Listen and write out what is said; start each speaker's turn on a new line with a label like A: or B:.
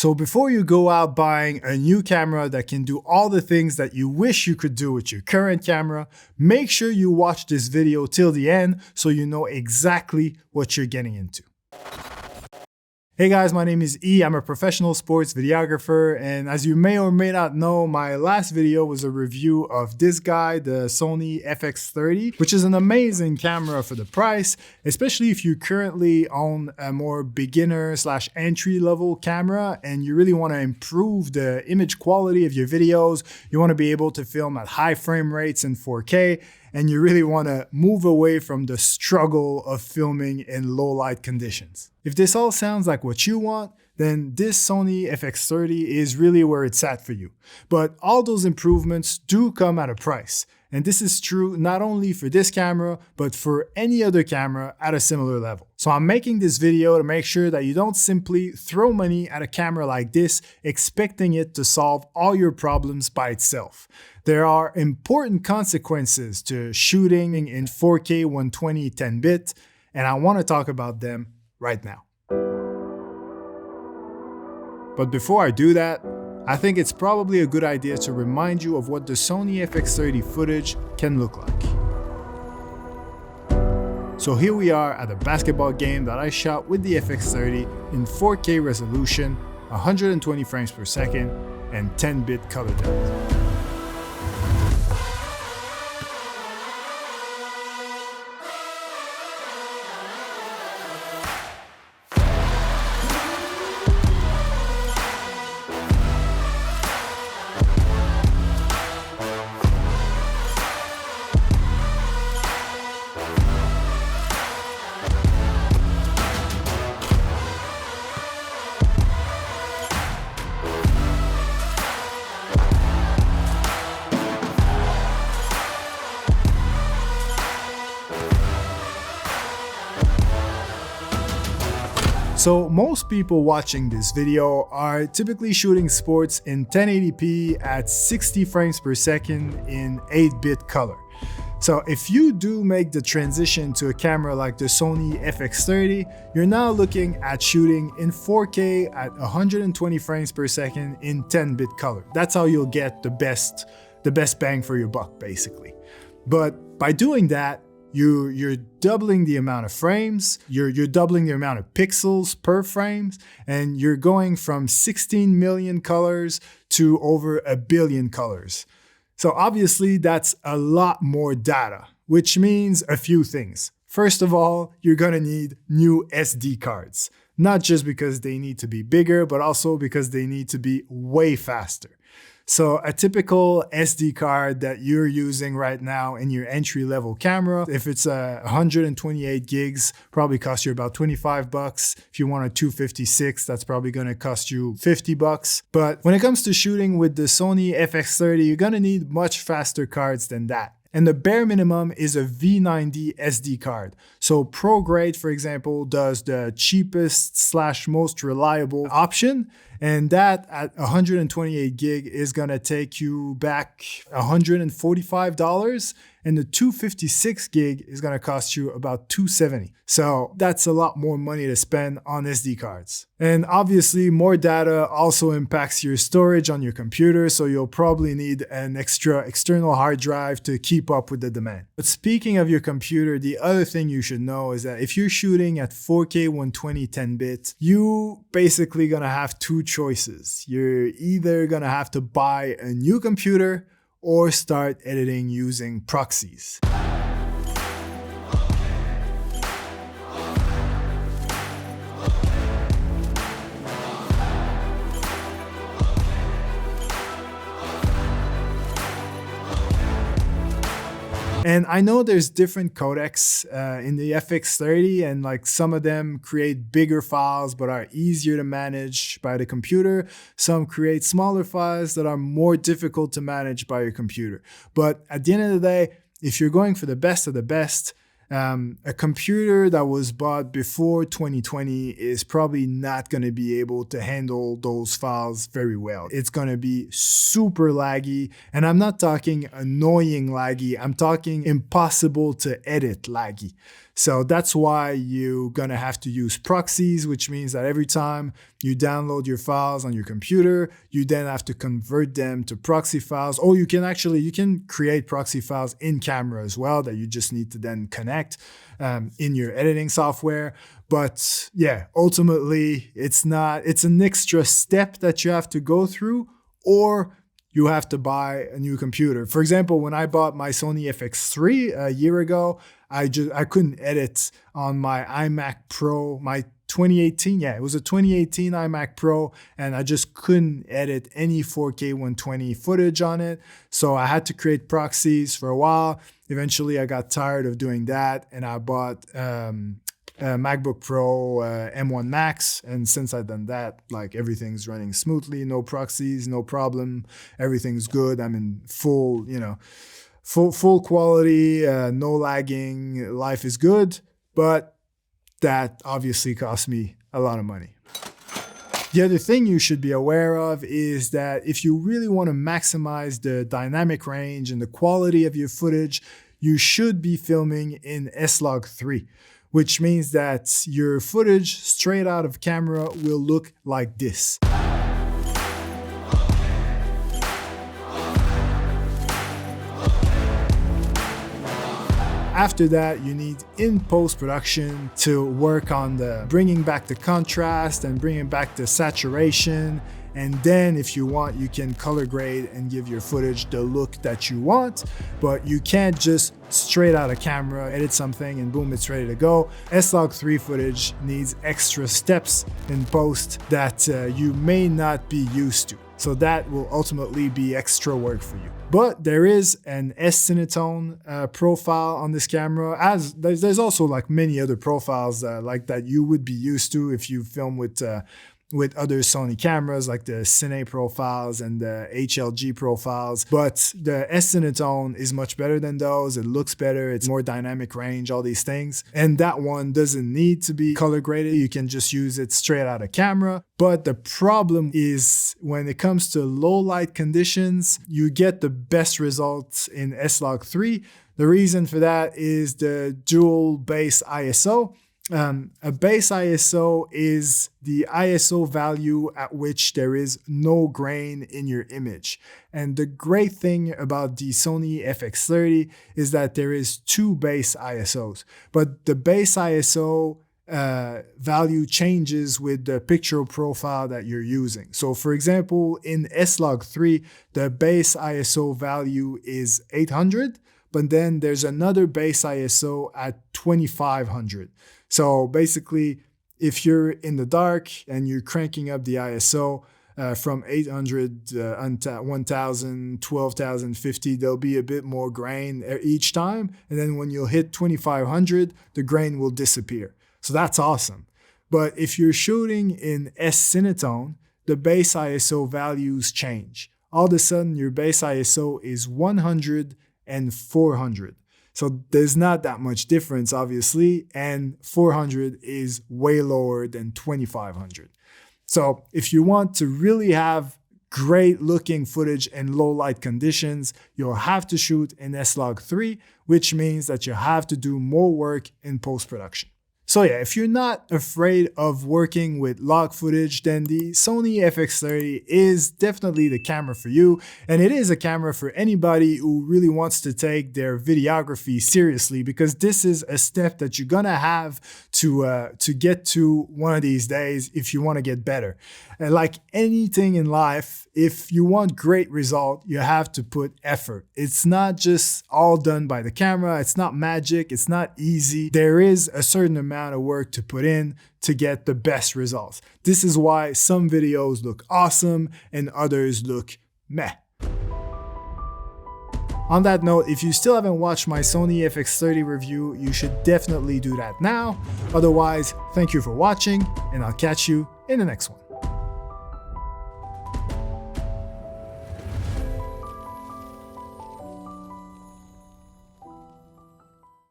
A: So before you go out buying a new camera that can do all the things that you wish you could do with your current camera, make sure you watch this video till the end so you know exactly what you're getting into. Hey guys, my name is E. I'm a professional sports videographer, and as you may or may not know, my last video was a review of this guy, the Sony FX30, which is an amazing camera for the price, especially if you currently own a more beginner / entry level camera and you really want to improve the image quality of your videos. You want to be able to film at high frame rates in 4K, and you really want to move away from the struggle of filming in low light conditions. If this all sounds like what you want, then this Sony FX30 is really where it's at for you. But all those improvements do come at a price. And this is true not only for this camera, but for any other camera at a similar level. So I'm making this video to make sure that you don't simply throw money at a camera like this, expecting it to solve all your problems by itself. There are important consequences to shooting in 4K 120 10-bit, and I want to talk about them right now. But before I do that, I think it's probably a good idea to remind you of what the Sony FX30 footage can look like. So here we are at a basketball game that I shot with the FX30 in 4K resolution, 120 frames per second, and 10-bit color depth. So most people watching this video are typically shooting sports in 1080p at 60 frames per second in 8-bit color. So if you do make the transition to a camera like the Sony FX30, you're now looking at shooting in 4K at 120 frames per second in 10-bit color. That's how you'll get the best bang for your buck, basically. But by doing that, you're doubling the amount of frames, you're doubling the amount of pixels per frames, and you're going from 16 million colors to over 1 billion colors. So obviously that's a lot more data, which means a few things. First of all, you're gonna need new SD cards, not just because they need to be bigger, but also because they need to be way faster. So a typical SD card that you're using right now in your entry-level camera, if it's 128 gigs, probably cost you about 25 bucks. If you want a 256, that's probably gonna cost you 50 bucks. But when it comes to shooting with the Sony FX30, you're gonna need much faster cards than that. And the bare minimum is a V90 SD card. So ProGrade, for example, does the cheapest / most reliable option. And that at 128 gig is gonna take you back $145. And the 256 gig is gonna cost you about $270. So that's a lot more money to spend on SD cards. And obviously more data also impacts your storage on your computer, so you'll probably need an extra external hard drive to keep up with the demand. But speaking of your computer, the other thing you should know is that if you're shooting at 4K 120 10-bit, you basically gonna have two choices. You're either gonna have to buy a new computer or start editing using proxies. And I know there's different codecs in the FX30, and like some of them create bigger files but are easier to manage by the computer. Some create smaller files that are more difficult to manage by your computer. But at the end of the day, if you're going for the best of the best, a computer that was bought before 2020 is probably not going to be able to handle those files very well. It's going to be super laggy, and I'm not talking annoying laggy, I'm talking impossible to edit laggy. So that's why you're gonna have to use proxies, which means that every time you download your files on your computer, you then have to convert them to proxy files. Or you can create proxy files in camera as well that you just need to then connect in your editing software. But yeah, ultimately it's an extra step that you have to go through, or you have to buy a new computer. For example, when I bought my Sony FX30 a year ago, I couldn't edit on my iMac Pro, my 2018. Yeah, it was a 2018 iMac Pro, and I just couldn't edit any 4K 120 footage on it. So I had to create proxies for a while. Eventually, I got tired of doing that, and I bought MacBook Pro M1 Max, and since I've done that, like everything's running smoothly, no proxies, no problem, everything's good. I'm in full quality, no lagging, life is good, but that obviously cost me a lot of money. The other thing you should be aware of is that if you really want to maximize the dynamic range and the quality of your footage, you should be filming in S-Log3. Which means that your footage straight out of camera will look like this. After that, you need in post-production to work on bringing back the contrast and bringing back the saturation. And then if you want, you can color grade and give your footage the look that you want, but you can't just straight out of camera, edit something and boom, it's ready to go. S-Log3 footage needs extra steps in post that you may not be used to. So that will ultimately be extra work for you. But there is an S-Cinetone profile on this camera, as there's also like many other profiles like that you would be used to if you film with other Sony cameras, like the Cine profiles and the HLG profiles. But the S-Cinetone is much better than those. It looks better, it's more dynamic range, all these things. And that one doesn't need to be color graded. You can just use it straight out of camera. But the problem is when it comes to low light conditions, you get the best results in S-Log3. The reason for that is the dual base ISO. A base ISO is the ISO value at which there is no grain in your image. And the great thing about the Sony FX30 is that there is two base ISOs, but the base ISO value changes with the picture profile that you're using. So for example, in S-Log3, the base ISO value is 800, but then there's another base ISO at 2500. So basically, if you're in the dark and you're cranking up the ISO from 800, 1000, 12,000, 50, there'll be a bit more grain each time. And then when you'll hit 2500, the grain will disappear. So that's awesome. But if you're shooting in S-Cinetone, the base ISO values change. All of a sudden, your base ISO is 100 and 400. So there's not that much difference, obviously, and 400 is way lower than 2500. So if you want to really have great looking footage in low light conditions, you'll have to shoot in S-Log3, which means that you have to do more work in post-production. So yeah, if you're not afraid of working with log footage, then the Sony FX30 is definitely the camera for you. And it is a camera for anybody who really wants to take their videography seriously, because this is a step that you're gonna have to get to one of these days if you want to get better. And like anything in life, if you want great result, you have to put effort. It's not just all done by the camera. It's not magic. It's not easy. There is a certain amount of work to put in to get the best results. This is why some videos look awesome and others look meh. On that note, if you still haven't watched my Sony FX30 review, you should definitely do that now. Otherwise, thank you for watching, and I'll catch you in the next one.